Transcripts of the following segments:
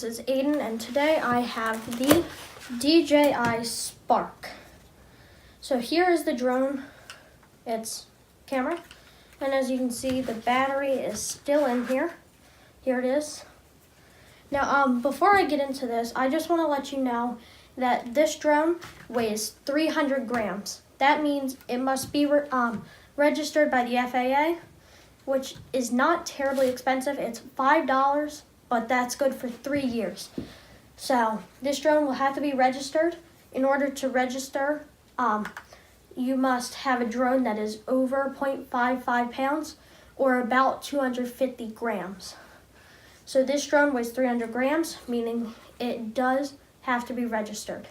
is Aiden, and today I have the DJI Spark. So here is the drone, its camera, and as you can see, the battery is still in here. Here it is. Now, before I get into this, I just want to let you know that this drone weighs 300 grams. That means it must be registered by the FAA, which is not terribly expensive. It's $5, but that's good for 3 years. So this drone will have to be registered. In order to register, you must have a drone that is over 0.55 pounds or about 250 grams. So this drone weighs 300 grams, meaning it does have to be registered.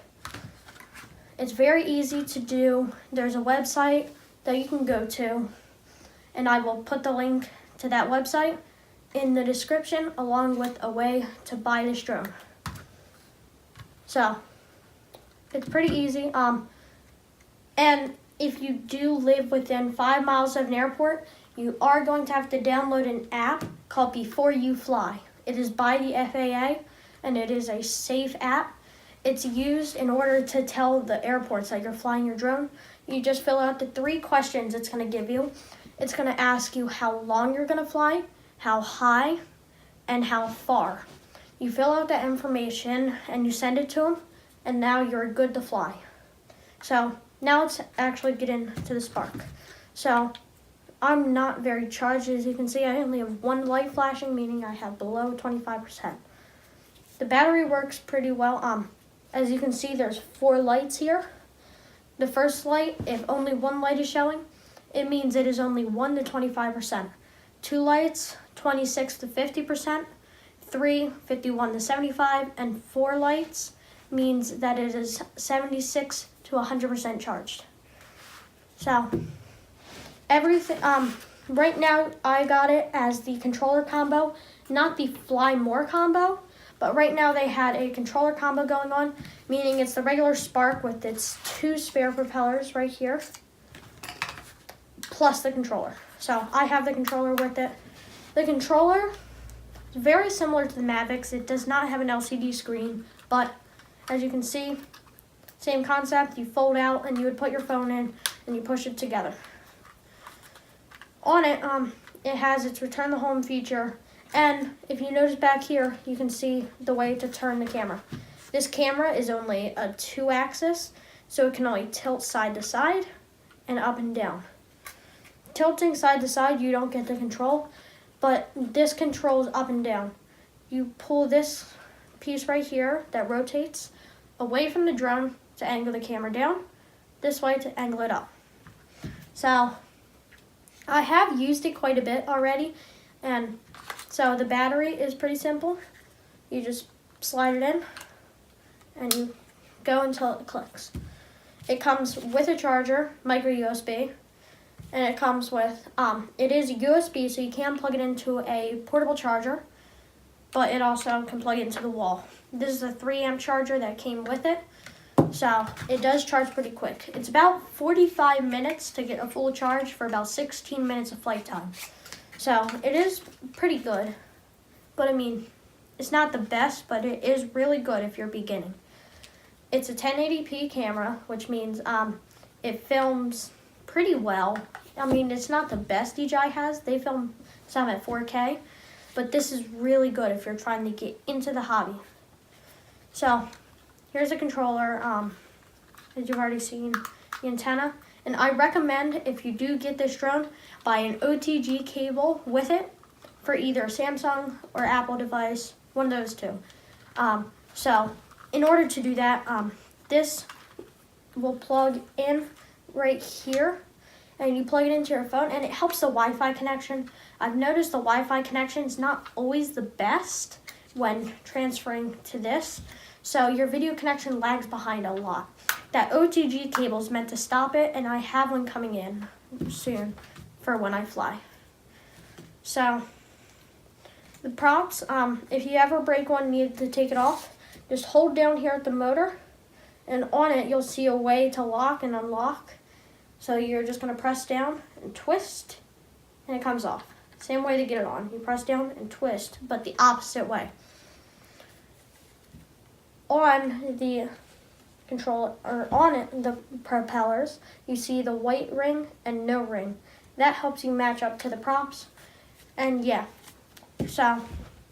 It's very easy to do. There's a website that you can go to, and I will put the link to that website in the description along with a way to buy this drone. So it's pretty easy. And if you do live within 5 miles of an airport, you are going to have to download an app called Before You Fly. It is by the FAA, and it is a safe app. It's used in order to tell the airports that you're flying your drone. You just fill out the 3 questions it's going to give you. It's going to ask you how long you're going to fly, how high, and how far. You fill out that information and you send it to them, and now you're good to fly. So now let's actually get into the Spark. So I'm not very charged. As you can see, I only have 1 light flashing, meaning I have below 25%. The battery works pretty well. As you can see, there's 4 lights here. The first light, if only 1 light is showing, it means it is only 1 to 25%. 2 lights, 26 to 50%. 3, 51 to 75, and 4 lights means that it is 76 to 100% charged. So everything, right now I got it as the controller combo, not the Fly More combo, but right now they had a controller combo going on, meaning it's the regular Spark with its 2 spare propellers right here, plus the controller. So I have the controller with it. The controller is very similar to the Mavics. It does not have an LCD screen, but as you can see, same concept. You fold out and you would put your phone in and you push it together. On it, it has its return to home feature, and if you notice back here, you can see the way to turn the camera. This camera is only a 2-axis, so it can only tilt side to side and up and down. Tilting side to side, you don't get the control, but this controls up and down. You pull this piece right here that rotates away from the drone to angle the camera down, this way to angle it up. So I have used it quite a bit already, and so the battery is pretty simple. You just slide it in and you go until it clicks. It comes with a charger, micro USB, and it comes with, it is USB, so you can plug it into a portable charger, but it also can plug into the wall. This is a 3-amp charger that came with it, so it does charge pretty quick. It's about 45 minutes to get a full charge for about 16 minutes of flight time. So it is pretty good, but I mean, it's not the best, but it is really good if you're beginning. It's a 1080p camera, which means it films pretty well. I mean, it's not the best DJI has. They film some at 4K, but this is really good if you're trying to get into the hobby. So here's a controller, as you've already seen, the antenna. And I recommend, if you do get this drone, buy an OTG cable with it for either a Samsung or Apple device, one of those 2. So in order to do that, this will plug in right here, and you plug it into your phone, and it helps the Wi-Fi connection. I've noticed the Wi-Fi connection is not always the best when transferring to this, so your video connection lags behind a lot. That OTG cable is meant to stop it, and I have one coming in soon for when I fly. So the props, if you ever break one and need to take it off, just hold down here at the motor, and on it you'll see a way to lock and unlock. So you're just going to press down and twist, and it comes off. Same way to get it on. You press down and twist, but the opposite way. on the control, or on it, the propellers, you see the white ring and no ring. That helps you match up to the props. And yeah, so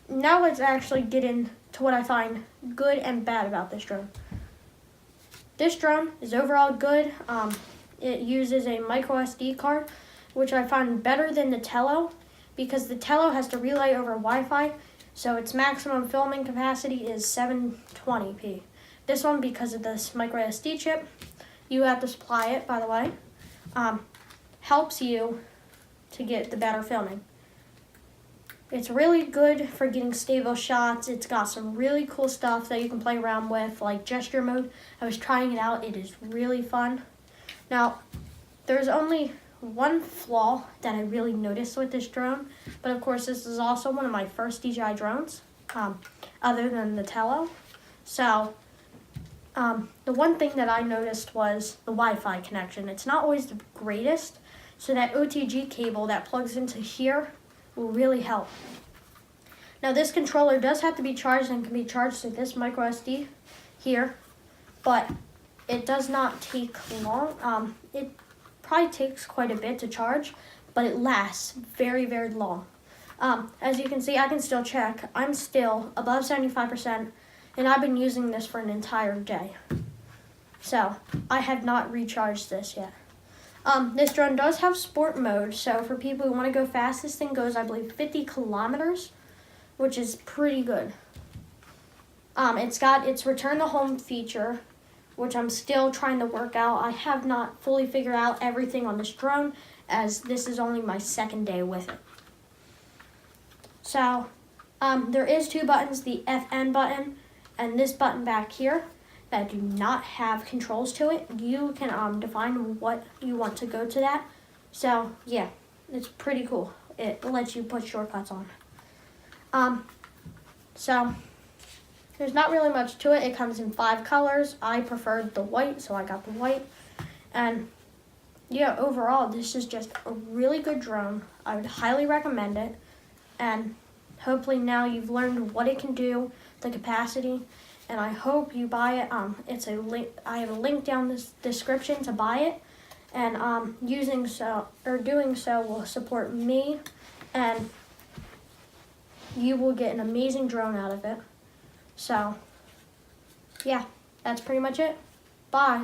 now let's actually get into what I find good and bad about this drone. This drone is overall good. It uses a micro SD card, which I find better than the Tello, because the Tello has to relay over Wi-Fi, so its maximum filming capacity is 720p. This one, because of this micro SD chip, you have to supply it, by the way, helps you to get the better filming. It's really good for getting stable shots. It's got some really cool stuff that you can play around with, like gesture mode. I was trying it out. It is really fun. Now, there's only one flaw that I really noticed with this drone, but of course this is also one of my first DJI drones, other than the Tello. So, the one thing that I noticed was the Wi-Fi connection. It's not always the greatest, so that OTG cable that plugs into here will really help. Now this controller does have to be charged and can be charged to this micro SD here, but it does not take long. It probably takes quite a bit to charge, but it lasts very, very long. As you can see, I can still check. I'm still above 75%, and I've been using this for an entire day. So I have not recharged this yet. This drone does have sport mode, so for people who want to go fast, this thing goes, I believe, 50 kilometers, which is pretty good. It's got its return to home feature, which I'm still trying to work out. I have not fully figured out everything on this drone, as this is only my second day with it. So, there is two buttons, the FN button and this button back here, that do not have controls to it. You can define what you want to go to that. So yeah, it's pretty cool. It lets you put shortcuts on. So there's not really much to it. It comes in 5 colors. I preferred the white, so I got the white. And yeah, overall, this is just a really good drone. I would highly recommend it. And hopefully now you've learned what it can do, the capacity, and I hope you buy it. It's a link. I have a link down this description to buy it, and doing so will support me, and you will get an amazing drone out of it. So, yeah, that's pretty much it. Bye.